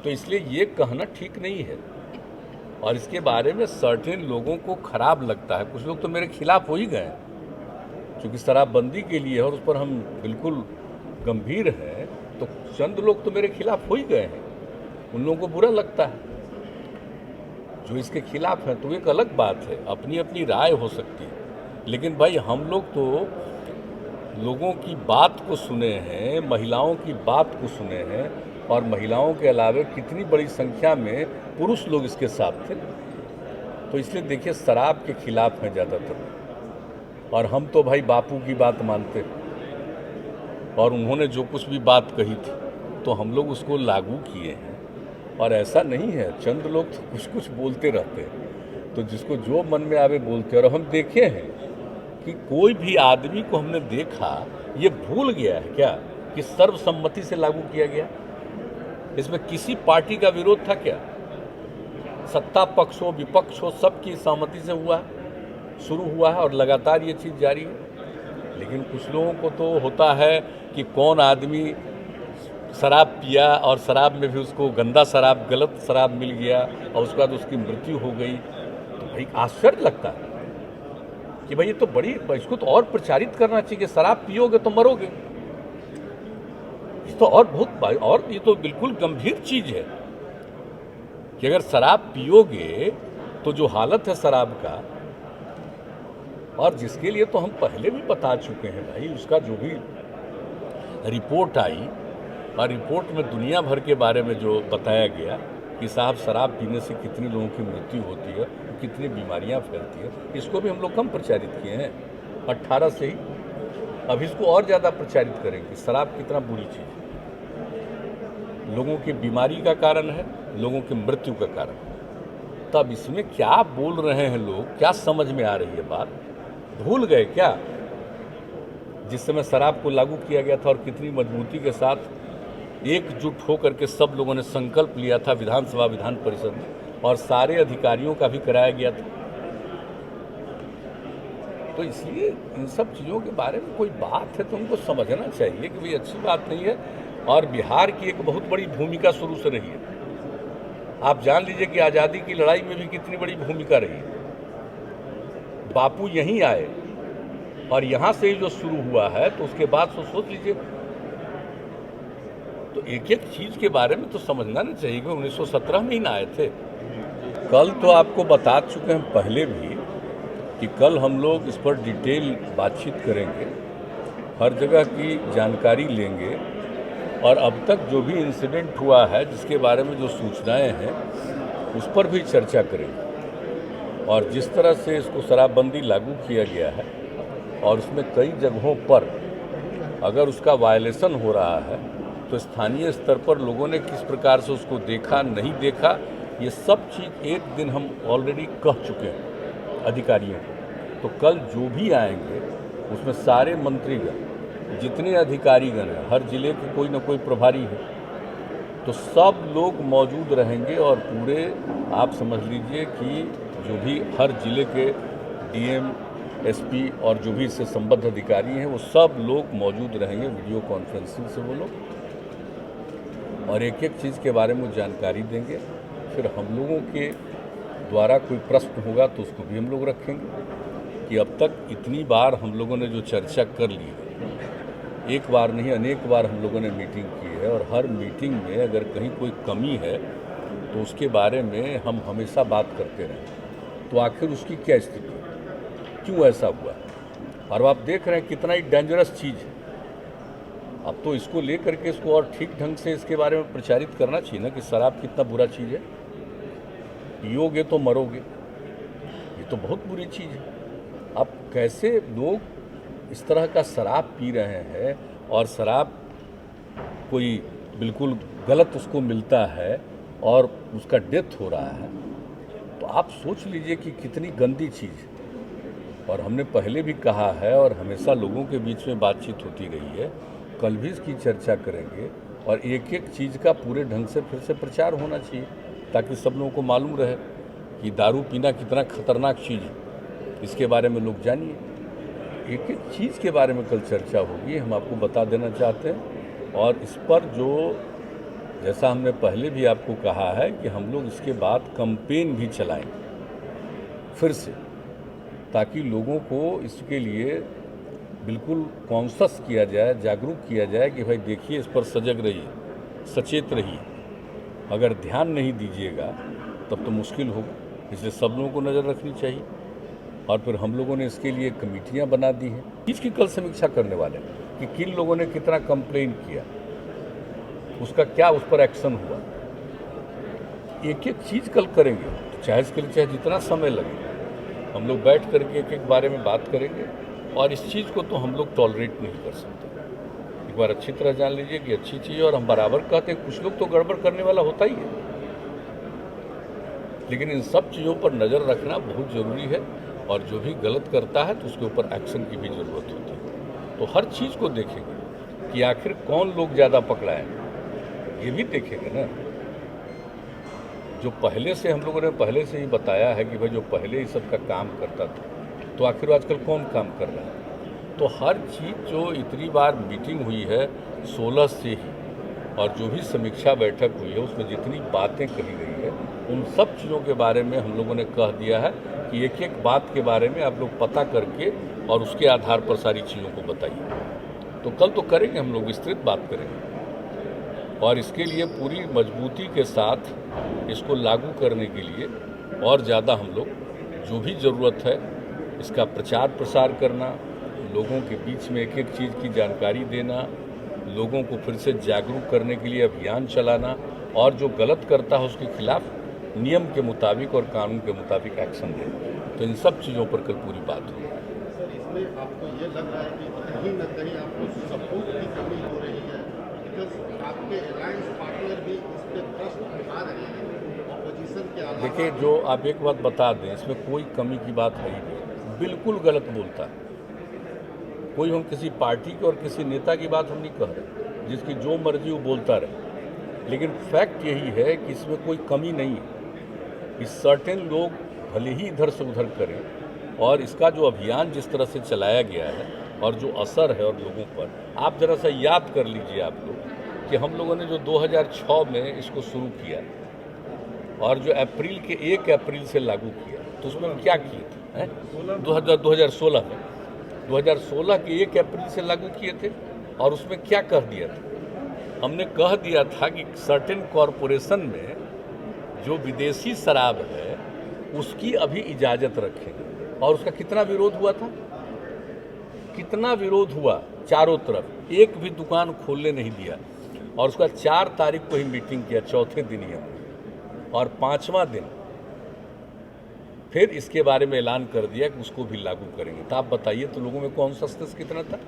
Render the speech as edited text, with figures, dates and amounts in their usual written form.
तो इसलिए ये कहना ठीक नहीं है। और इसके बारे में सर्टेन लोगों को खराब लगता है। कुछ लोग तो मेरे खिलाफ हो ही गए, क्योंकि शराबबंदी के लिए और उस पर हम बिल्कुल गंभीर हैं। तो चंद लोग तो मेरे खिलाफ हो ही गए हैं, उन लोगों को बुरा लगता है। जो इसके खिलाफ हैं तो एक अलग बात है, अपनी अपनी राय हो सकती है। लेकिन भाई हम लोग तो लोगों की बात को सुने हैं, महिलाओं की बात को सुने हैं, और महिलाओं के अलावे कितनी बड़ी संख्या में पुरुष लोग इसके साथ थे। तो इसलिए देखिए, शराब के खिलाफ हैं ज़्यादातर, और हम तो भाई बापू की बात मानते हैं, और उन्होंने जो कुछ भी बात कही थी तो हम लोग उसको लागू किए हैं। और ऐसा नहीं है, चंद लोग तो कुछ कुछ बोलते रहते हैं, तो जिसको जो मन में आवे बोलते हैं। और हम देखे हैं कि कोई भी आदमी को हमने देखा, ये भूल गया है क्या कि सर्वसम्मति से लागू किया गया? इसमें किसी पार्टी का विरोध था क्या? सत्ता पक्ष हो, विपक्ष हो, सबकी सहमति से हुआ, शुरू हुआ है और लगातार ये चीज़ जारी है। लेकिन कुछ लोगों को तो होता है कि कौन आदमी शराब पिया और शराब में भी उसको गंदा शराब, गलत शराब मिल गया और उसके बाद उसकी मृत्यु हो गई। तो भाई आश्चर्य लगता है कि भाई ये तो बड़ी, इसको तो और प्रचारित करना चाहिए। शराब पियोगे तो मरोगे, ये तो और बहुत, और ये तो बिल्कुल गंभीर चीज़ है कि अगर शराब पियोगे तो जो हालत है शराब का, और जिसके लिए तो हम पहले भी बता चुके हैं भाई, उसका जो भी रिपोर्ट आई, और रिपोर्ट में दुनिया भर के बारे में जो बताया गया कि साहब शराब पीने से कितने लोगों की मृत्यु होती है, कितनी बीमारियां फैलती है, इसको भी हम लोग कम प्रचारित किए हैं 18 से ही। अब इसको और ज़्यादा प्रचारित करेंगे, शराब कितना बुरी चीज़ है, लोगों की बीमारी का कारण है, लोगों की मृत्यु का कारण है। तब इसमें क्या बोल रहे हैं लोग, क्या समझ में आ रही है बात? भूल गए क्या जिस समय शराब को लागू किया गया था और कितनी मजबूती के साथ एकजुट होकर के सब लोगों ने संकल्प लिया था विधानसभा, विधान परिषद में, और सारे अधिकारियों का भी कराया गया था। तो इसलिए इन सब चीज़ों के बारे में कोई बात है तो उनको समझना चाहिए कि भाई अच्छी बात नहीं है। और बिहार की एक बहुत बड़ी भूमिका शुरू से रही है। आप जान लीजिए कि आज़ादी की लड़ाई में भी कितनी बड़ी भूमिका रही है। बापू यहीं आए और यहाँ से ही जो शुरू हुआ है, तो उसके बाद तो सोच लीजिए। तो एक एक चीज़ के बारे में तो समझना नहीं चाहिए कि 1917 में ही ना आए थे। कल तो आपको बता चुके हैं पहले भी कि कल हम लोग इस पर डिटेल बातचीत करेंगे, हर जगह की जानकारी लेंगे, और अब तक जो भी इंसिडेंट हुआ है, जिसके बारे में जो सूचनाएं हैं, उस पर भी चर्चा करेंगे। और जिस तरह से इसको शराबबंदी लागू किया गया है और उसमें कई जगहों पर अगर उसका वायलेशन हो रहा है, तो स्थानीय स्तर पर लोगों ने किस प्रकार से उसको देखा, नहीं देखा, ये सब चीज़ एक दिन हम ऑलरेडी कह चुके हैं अधिकारियों को। तो कल जो भी आएंगे उसमें सारे मंत्रीगण, जितने अधिकारीगण हैं, हर जिले के कोई ना कोई प्रभारी है, तो सब लोग मौजूद रहेंगे। और पूरे आप समझ लीजिए कि जो भी हर जिले के डीएम, एसपी और जो भी इससे संबद्ध अधिकारी हैं, वो सब लोग मौजूद रहेंगे वीडियो कॉन्फ्रेंसिंग से वो लोग, और एक एक चीज़ के बारे में जानकारी देंगे। फिर हम लोगों के द्वारा कोई प्रश्न होगा तो उसको भी हम लोग रखेंगे कि अब तक इतनी बार हम लोगों ने जो चर्चा कर ली है, एक बार नहीं अनेक बार हम लोगों ने मीटिंग की है, और हर मीटिंग में अगर कहीं कोई कमी है तो उसके बारे में हम हमेशा बात करते रहे। तो आखिर उसकी क्या स्थिति है, क्यों ऐसा हुआ? और आप देख रहे हैं कितना ही डेंजरस चीज़ है। अब तो इसको लेकर के इसको और ठीक ढंग से इसके बारे में प्रचारित करना चाहिए ना कि शराब कितना बुरा चीज़ है, पियोगे तो मरोगे, ये तो बहुत बुरी चीज़ है। अब कैसे लोग इस तरह का शराब पी रहे हैं, और शराब कोई बिल्कुल गलत उसको मिलता है और उसका डेथ हो रहा है, तो आप सोच लीजिए कि कितनी गंदी चीज़ है। और हमने पहले भी कहा है और हमेशा लोगों के बीच में बातचीत होती रही है, कल भी इसकी चर्चा करेंगे, और एक एक चीज़ का पूरे ढंग से फिर से प्रचार होना चाहिए, ताकि सब लोगों को मालूम रहे कि दारू पीना कितना खतरनाक चीज़ है, इसके बारे में लोग जानिए। एक एक चीज़ के बारे में कल चर्चा होगी, हम आपको बता देना चाहते हैं। और इस पर जो जैसा हमने पहले भी आपको कहा है कि हम लोग इसके बाद कैंपेन भी चलाएंगे फिर से, ताकि लोगों को इसके लिए बिल्कुल कॉन्शस किया जाए, जागरूक किया जाए कि भाई देखिए इस पर सजग रहिए, सचेत रहिए। अगर ध्यान नहीं दीजिएगा तब तो मुश्किल होगा, इसलिए सब लोगों को नज़र रखनी चाहिए। और फिर हम लोगों ने इसके लिए कमेटियां बना दी हैं, इसकी कल समीक्षा करने वाले हैं कि किन लोगों ने कितना कंप्लेन किया, उसका क्या उस पर एक्शन हुआ। एक एक चीज़ कल करेंगे, चाहे इसके लिए चाहे जितना समय लगे, हम लोग बैठ करके एक एक बारे में बात करेंगे। और इस चीज़ को तो हम लोग टॉलरेट नहीं कर सकते। एक बार अच्छी तरह जान लीजिए कि अच्छी चीज़ है, और हम बराबर कहते हैं कुछ लोग तो गड़बड़ करने वाला होता ही है, लेकिन इन सब चीज़ों पर नज़र रखना बहुत ज़रूरी है। और जो भी गलत करता है तो उसके ऊपर एक्शन की भी ज़रूरत होती है। तो हर चीज़ को देखेंगे कि आखिर कौन लोग ज़्यादा पकड़ाए, ये भी देखेंगे ना। जो पहले से हम लोगों ने पहले से ही बताया है कि भाई जो पहले ही सबका काम करता था, तो आखिर आजकल कौन काम कर रहा है। तो हर चीज़ जो इतनी बार मीटिंग हुई है 16 से ही, और जो भी समीक्षा बैठक हुई है उसमें जितनी बातें कही गई है, उन सब चीज़ों के बारे में हम लोगों ने कह दिया है कि एक एक बात के बारे में आप लोग पता करके और उसके आधार पर सारी चीज़ों को बताइए। तो कल तो करेंगे, हम लोग विस्तृत बात करेंगे, और इसके लिए पूरी मजबूती के साथ इसको लागू करने के लिए और ज़्यादा हम लोग जो भी ज़रूरत है इसका प्रचार प्रसार करना, लोगों के बीच में एक एक चीज़ की जानकारी देना, लोगों को फिर से जागरूक करने के लिए अभियान चलाना, और जो गलत करता है उसके खिलाफ नियम के मुताबिक और कानून के मुताबिक एक्शन देना। तो इन सब चीज़ों पर कल पूरी बात होगी। सर, इसमें आपको ये लग रहा है कि कहीं न कहीं आपको सपोर्ट की कमी हो रही है, बिकॉज आपके अलायंस पार्टनर भी इस पर प्रश्न उठा रहे हैं ऑपोजिशन के अलावा। देखिए, जो आप एक बात बता दें, इसमें कोई कमी की बात है ही नहीं, बिल्कुल गलत बोलता है कोई। हम किसी पार्टी की और किसी नेता की बात हम नहीं कह रहे, जिसकी जो मर्जी वो बोलता रहे, लेकिन फैक्ट यही है कि इसमें कोई कमी नहीं है। इस सर्टेन लोग भले ही इधर से उधर करें, और इसका जो अभियान जिस तरह से चलाया गया है और जो असर है और लोगों पर, आप ज़रा सा याद कर लीजिए आप लोग कि हम लोगों ने जो 2006 में इसको शुरू किया और जो अप्रैल के 1 अप्रैल से लागू किया, तो उसमें हम क्या किए थे 2016 में 2016 के 1 अप्रैल से लागू किए थे। और उसमें क्या कह दिया था, हमने कह दिया था कि सर्टेन कॉरपोरेशन में जो विदेशी शराब है उसकी अभी इजाज़त रखेंगे। और उसका कितना विरोध हुआ था, कितना विरोध हुआ, चारों तरफ एक भी दुकान खोलने नहीं दिया। और उसका 4 तारीख को ही मीटिंग किया, चौथे दिन ही हमने, और 5वां दिन फिर इसके बारे में ऐलान कर दिया कि उसको भी लागू करेंगे। तो आप बताइए, तो लोगों में कॉन्शसनेस कितना था।